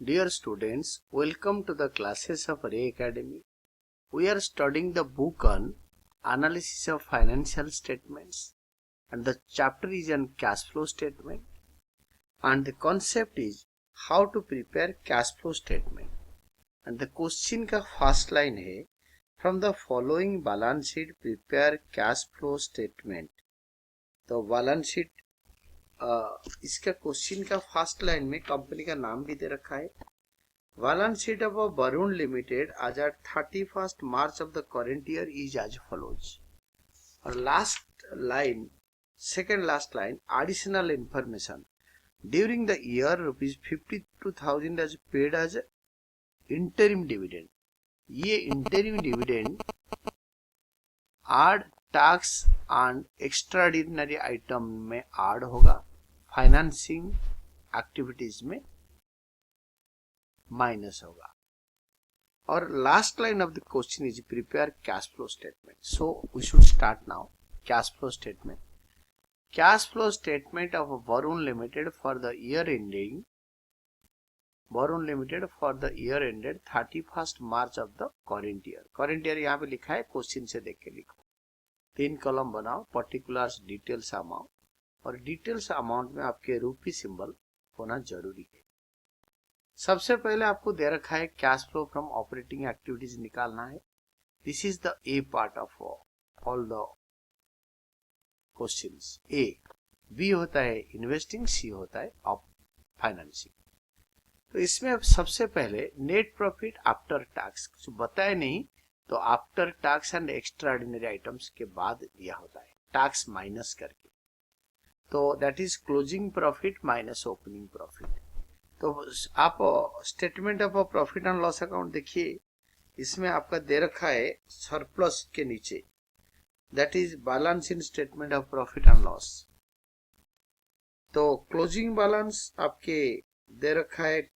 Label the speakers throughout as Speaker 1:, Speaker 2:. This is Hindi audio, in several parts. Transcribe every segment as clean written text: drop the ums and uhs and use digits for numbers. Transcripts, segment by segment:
Speaker 1: Dear students, welcome to the classes of Ray Academy. We are studying the book on analysis of financial statements, and the chapter is on cash flow statement, and the concept is how to prepare cash flow statement. And the question का first line है from the following balance sheet prepare cash flow statement. तो balance sheet इसका क्वेश्चन का फर्स्ट लाइन में कंपनी का नाम भी दे रखा है. Balance sheet of Varun limited as at 31st March of the current year is as follows. और last line, second last line, additional information during the year ₹52,000 as paid as interim dividend. ये interim dividend add tax and extraordinary item में ऐड होगा, फाइनेंसिंग एक्टिविटीज में माइनस होगा. और last line of the question is prepare cash flow statement. So we should start now. Cash flow statement. Cash flow statement of Varun limited for the year ending, Varun limited for the year ended 31st March of the current year. Current year यहाँ पे लिखा है, क्वेश्चन से देख के लिखो. 3 कॉलम बनाओ, पर्टिकुलर्स, डिटेल्स अमाउंट. और डिटेल्स अमाउंट में आपके रूपी सिंबल होना जरूरी है. सबसे पहले आपको दे रखा है cash flow from operating activities निकालना है. This is the A part of all the questions. A. B होता है इन्वेस्टिंग, सी होता है फाइनेंसिंग. तो इसमें सबसे पहले नेट प्रॉफिट आफ्टर टैक्स कुछ बताए नहीं, तो after tax and extraordinary items के बाद दिया होता है, टैक्स माइनस करके. तो that is closing profit minus opening profit. तो आप statement of profit and loss account देखिए, इसमें आपका दे रखा है सरप्लस के नीचे, that is balance in statement of profit and loss. तो क्लोजिंग बैलेंस आपके दे रखा है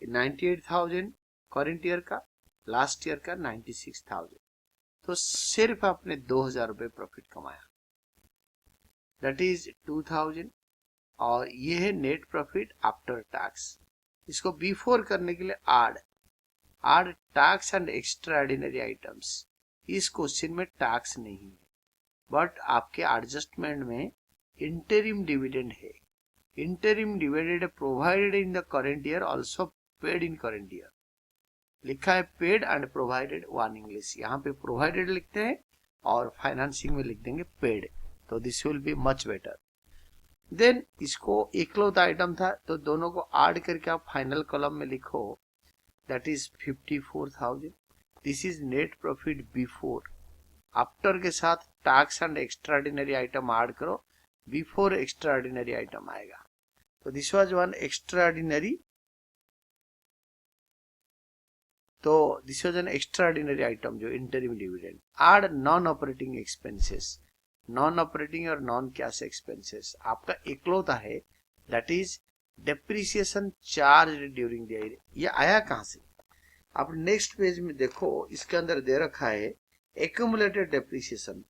Speaker 1: 98,000 करेंट ईयर का, लास्ट ईयर का 96,000. तो सिर्फ आपने 2,000 रुपए प्रॉफिट कमाया, दैट इज 2,000. और ये है नेट प्रॉफिट आफ्टर टैक्स. इसको बिफोर करने के लिए add tax and extraordinary items. इस क्वेश्चन में टैक्स नहीं है, बट आपके एडजस्टमेंट में इंटरिम डिविडेंड है. Interim dividend provided in the current year, also paid in current year. लिखा है paid and provided, one English. यहाँ पे प्रोवाइडेड लिखते हैं और फाइनेंसिंग में लिख देंगे पेड. तो this will be much better. Then इसको इकलौता आइटम था, तो दोनों को ऐड करके आप फाइनल कॉलम में लिखो, that is 54,000. This is net profit before. After के साथ tax and extraordinary item add करो, बिफोर एक्स्ट्राऑर्डिनरी आइटम आएगा. तो दिस वाज वन एक्स्ट्राऑर्डिनरी. तो this was an extraordinary item जो interim dividend. Add non operating expenses. Non operating और नॉन कैश एक्सपेंसेस आपका इकलौता है, that is depreciation charge during the year. ये आया कहां से? आप नेक्स्ट पेज में देखो, इसके अंदर दे रखा है एक्यूमुलेटेड डेप्रिसिएशन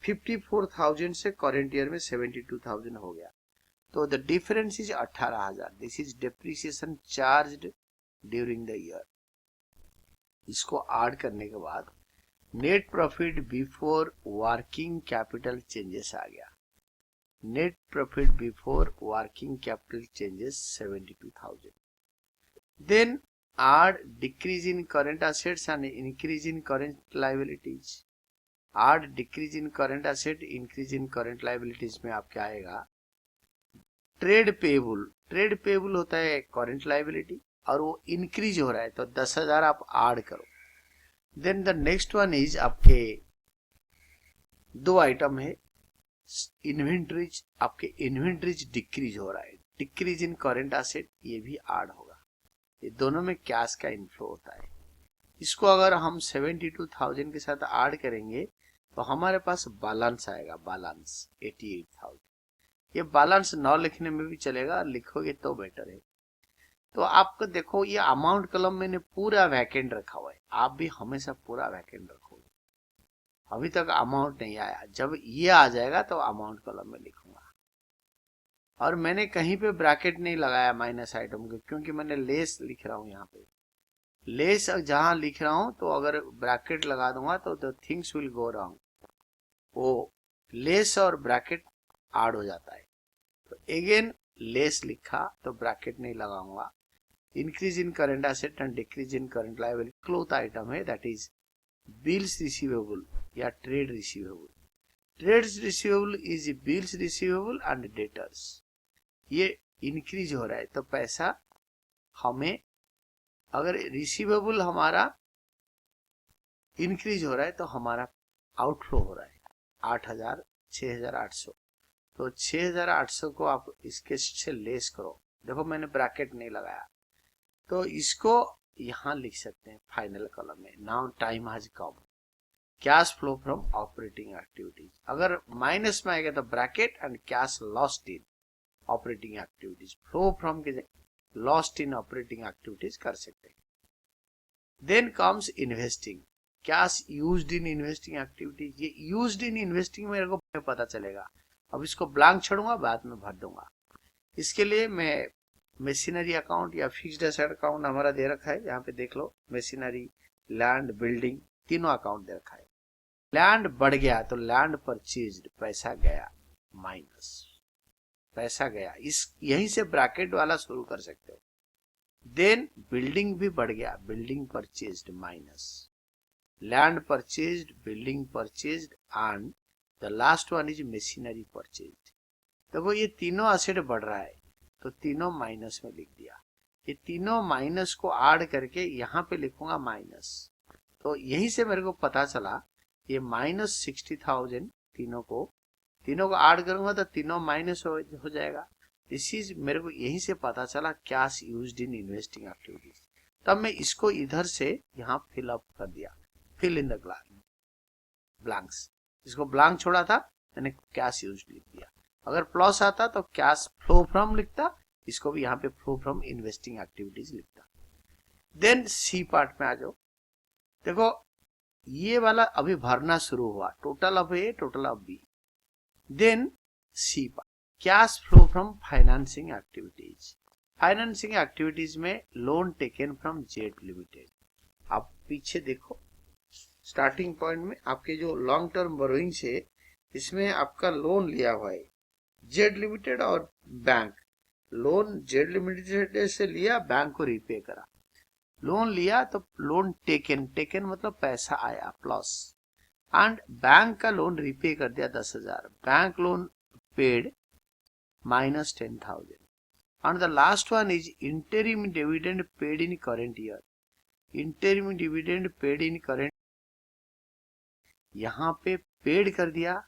Speaker 1: 54,000 से करेंट ईयर में 72,000 हो गया. तो the difference is 18,000. This is depreciation charge during the year. इसको ऐड करने के बाद net profit before working capital changes आ गया. Net profit before working capital changes 72,000. Then add decrease in current assets and increase in current liabilities. Add decrease in current asset, increase in current liabilities में आपके आएगा ट्रेड पेबल. ट्रेड पेबल होता है करंट लायबिलिटी और वो इंक्रीज हो रहा है, तो 10,000 आप ऐड करो. Then the next one is आपके दो आइटम है इन्वेंट्रीज. आपके इन्वेंट्रीज डिक्रीज हो रहा है, डिक्रीज इन करंट एसेट, ये भी ऐड होगा. ये दोनों में कैश का इनफ्लो होता है. इसको अगर हम 72,000 के साथ ऐड करेंगे तो हमारे पास बैलेंस आएगा, बैलेंस 88,000. ये बैलेंस न लिखने में भी चलेगा, लिखोगे तो बेटर है. तो आपको देखो, ये अमाउंट कॉलम मैंने पूरा वैकेंट रखा हुआ है. आप भी हमेशा पूरा वैकेंट रखोगे. अभी तक अमाउंट नहीं आया, जब ये आ जाएगा तो अमाउंट कॉलम में लिखूंगा. और मैंने कहीं पे ब्रैकेट नहीं लगाया माइनस आइटम के, क्योंकि मैंने लेस लिख रहा हूँ यहाँ पे। लेस जहां लिख रहा हूं तो अगर ब्रैकेट लगा दूंगा तो the things will go wrong, वो लेस और ब्रैकेट ऐड हो जाता है। तो अगेन लेस लिखा तो ब्रैकेट नहीं लगाऊंगा। Increase in current asset and decrease in current liability cloth item है, दैट इज बिल्स रिसीवेबल या trade receivable. Trades receivable is bills receivable and debtors. ये इंक्रीज हो रहा है तो पैसा हमें, अगर रिसीवेबल हमारा इंक्रीज हो रहा है तो हमारा आउटफ्लो हो रहा है 8,000 6,800। तो 6,800 को आप इसके से लेस करो। देखो मैंने ब्रैकेट नहीं लगाया, तो इसको यहां लिख सकते हैं फाइनल कॉलम में। Now time has come, cash flow from operating activities. अगर माइनस में आएगा तो bracket and cash lost in operating activities, flow from के लॉस्ट इन ऑपरेटिंग एक्टिविटीज कर सकते हैं। Then comes investing, cash used in investing activities. ये यूज्ड इन इन्वेस्टिंग मेरे को पता चलेगा। अब इसको ब्लैंक छोड़ूंगा, बाद में भर दूंगा। इसके लिए मैं मशीनरी अकाउंट या फिक्स्ड एसेट अकाउंट हमारा दे रखा है, यहाँ पे देख लो, मशीनरी, लैंड, बिल्डिंग, तीनों अकाउंट दे रखा है। लैंड बढ़ गया तो लैंड परचेज्ड, पैसा गया माइनस, पैसा गया। इस यहीं से ब्रैकेट वाला शुरू कर सकते हो। देन बिल्डिंग भी बढ़ गया, building purchased minus, land purchased, building purchased and the last one is machinery purchased. देखो ये तीनों एसेट बढ़ रहा है तो तीनों माइनस में लिख दिया। ये तीनों माइनस को ऐड करके यहाँ पे लिखूंगा माइनस। तो यहीं से मेरे को पता चला ये -60,000, तीनों को ऐड करूंगा तो तीनों माइनस हो जाएगा। दिस इज मेरे को यहीं से पता चला cash used in investing activities. तब मैं इसको इधर से यहाँ फिल अप कर दिया, फिल इन द ब्लैंक्स। इसको ब्लैंक छोड़ा था, मैंने कैश यूज्ड लिख दिया। अगर प्लस आता तो कैश फ्लो फ्रॉम लिखता, इसको भी यहाँ पे फ्लो फ्रॉम इन्वेस्टिंग एक्टिविटीज लिखता। देन सी पार्ट में आ जाओ। देखो ये वाला अभी भरना शुरू हुआ, total of A, total of B. Then C part, cash flow from financing activities. Financing activities में loan taken from Z limited. आप पीछे देखो, स्टार्टिंग पॉइंट में आपके जो लॉन्ग टर्म बोरोइंग है, इसमें आपका लोन लिया हुआ है जेड लिमिटेड और बैंक। लोन जेड लिमिटेड से लिया, बैंक को रिपे करा। लोन लिया तो लोन टेकन, टेकन मतलब पैसा आया प्लस, एंड बैंक का लोन रिपे कर दिया 10,000। Bank loan paid -10,000 and the last one is interim dividend paid in current year. Interim dividend paid in current, यहाँ पे पेड कर दिया,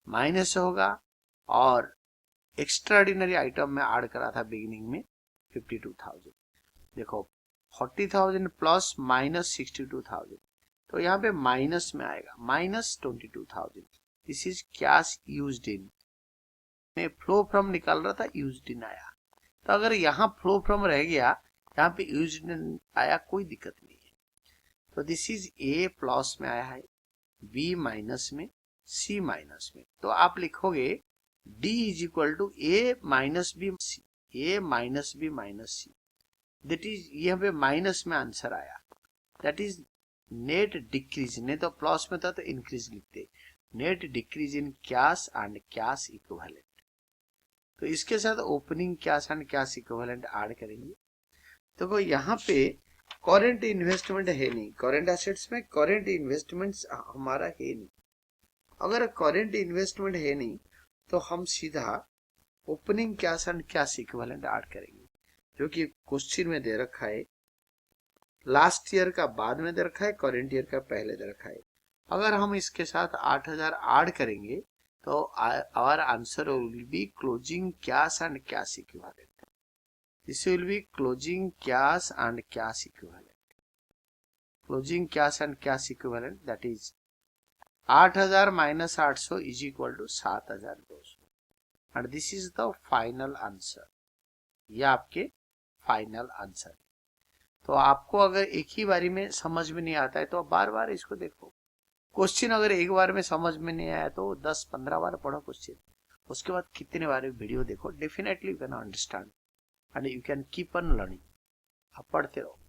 Speaker 1: माइनस होगा, और एक्स्ट्राऑर्डिनरी आइटम में ऐड करा था बिगिनिंग में 52,000। देखो 40,000 प्लस -62,000, तो यहाँ पे माइनस में आएगा -22,000। दिस इज कैश यूज्ड इन। मैं फ्लो फ्रॉम निकाल रहा था, यूज्ड इन आया। तो अगर यहाँ फ्लो फ्रॉम रह गया, यहाँ पे यूज्ड इन आया, कोई दिक्कत नहीं है। तो दिस इज ए प्लस में आया है, बी माइनस में, सी माइनस में। तो आप लिखोगे D is equal to A minus B C, A minus B minus C. That is यहाँ पे माइनस में आंसर आया, दैट इज नेट डिक्रीज। नहीं तो प्लस में था तो इंक्रीज लिखते, net decrease in cash and cash equivalent. तो इसके साथ opening cash and cash equivalent add करेंगे। तो यहाँ पे करेंट इन्वेस्टमेंट है नहीं, करेंट एसेट्स में करेंट इन्वेस्टमेंट्स हमारा है नहीं। अगर करेंट इन्वेस्टमेंट है नहीं तो हम सीधा opening cash and cash equivalent add करेंगे, जो कि क्वेश्चन में दे रखा है। लास्ट ईयर का बाद में दे रखा है, करेंट ईयर का पहले दे रखा है। अगर हम इसके साथ 8,000 ऐड करेंगे तो our answer will be closing cash and cash equivalent. This will be closing cash and cash equivalent. Closing cash and cash equivalent that is 8,000 minus 800 is equal to 7,200 and this is the final answer. ये आपके फाइनल आंसर। तो आपको अगर एक ही बारी में समझ में नहीं आता है तो बार बार इसको देखो। क्वेश्चन अगर एक बार में समझ में नहीं आया तो 10-15 बार पढ़ो क्वेश्चन, उसके बाद कितने बार वीडियो देखो, definitely you can understand and you can keep on learning. आप पढ़ते रहो।